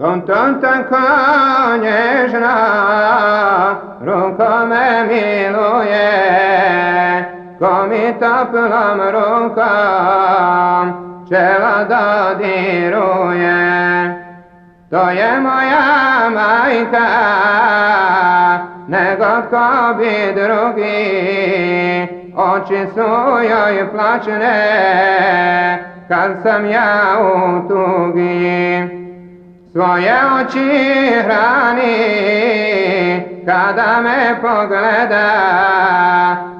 Kontom tako nježna, ruka me miluje, ko mi toplom rukom čela dodiruje. To je moja majka, nego tko bi drugi, oči su joj plačne, kad sam ja u tugi. Svoje oči hrani, kada me pogleda,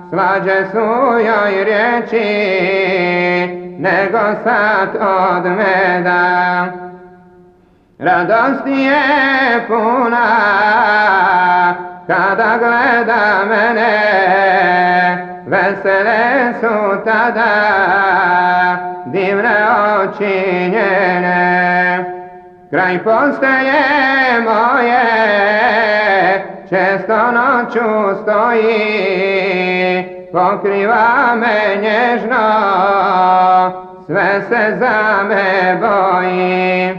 slađe su joj riječi, nego sad od meda. Radosti je puna, kada gleda mene, vesele su tada, divne oči njene. Kraj postelje moje često noću stoji, pokriva me nježno, sve se za me boji.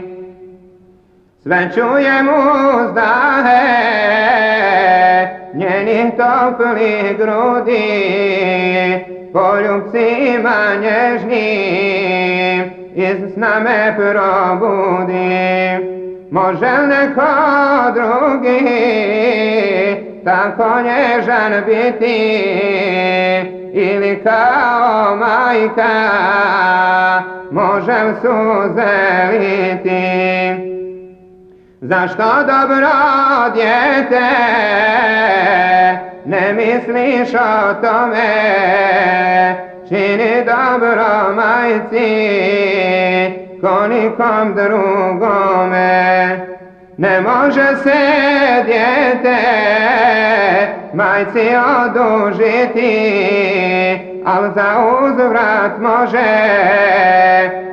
Sve čujem uzdahe njenih toplih grudi, poljubcima nježnim iz sna me probudi. Može li neko drugi tako nježan biti, ili kao majka može li suze liti? Zašto dobro dijete ne misliš o tome, čini dobro majci ko nikom drugome. Ne može se dijete majci odužiti, al za uzvrat može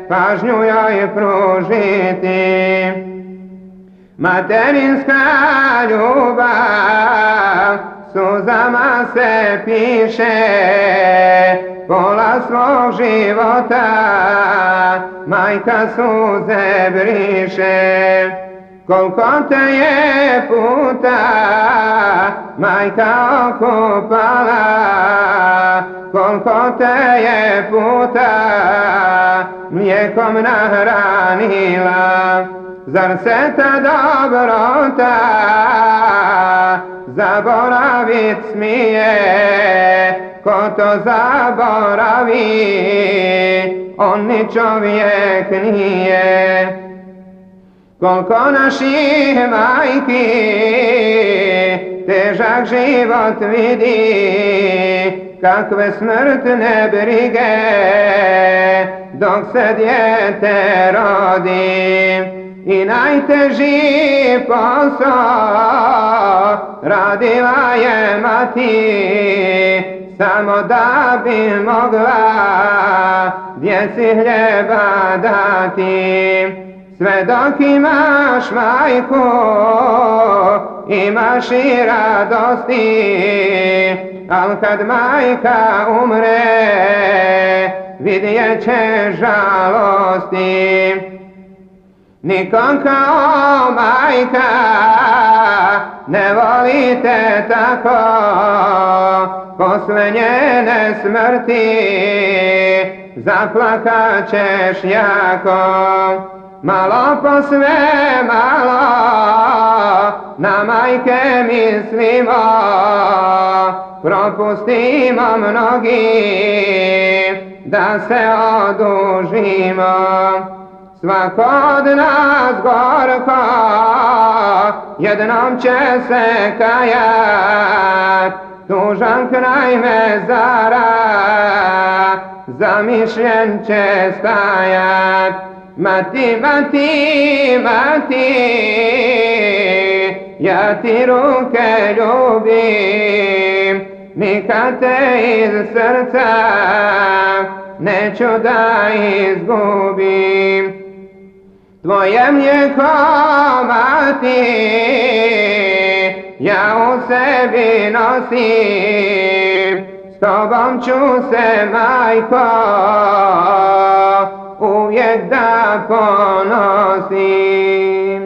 pažnju joj pružiti. Materinska ljubav suzama se piše, pola svog života majka suze briše. Koliko te je puta majka okupala, koliko te je puta mlijekom nahranila. Zar se ta dobrota zaboravit smije? Ko to zaboravi, on ni čovjek nije. Koliko naših majki težak život vidi, kakve smrtne brige dok se dijete rodi. I najteži posao radila je mati, samo da bi mogla djeci hljeba dati. Sve dok imaš majku, imaš i radosti, al kad majka umre, vidjet će žalosti. Nikom kao majka ne volite tako, posle njene smrti zaplakat ćeš jako. Malo po sve malo na majke mislimo, propustimo mnogi da se odužimo. Svako od nas gorko jednom će se kajat, tužan kraj mezara zamišljen će stajat. Mati, mati, mati, ja ti ruke ljubim, nikad te iz srca neću da izgubim. Tvoje mlijeko, mati, ja u sebi nosim, s tobom ću se, majko, uvijek da ponosim.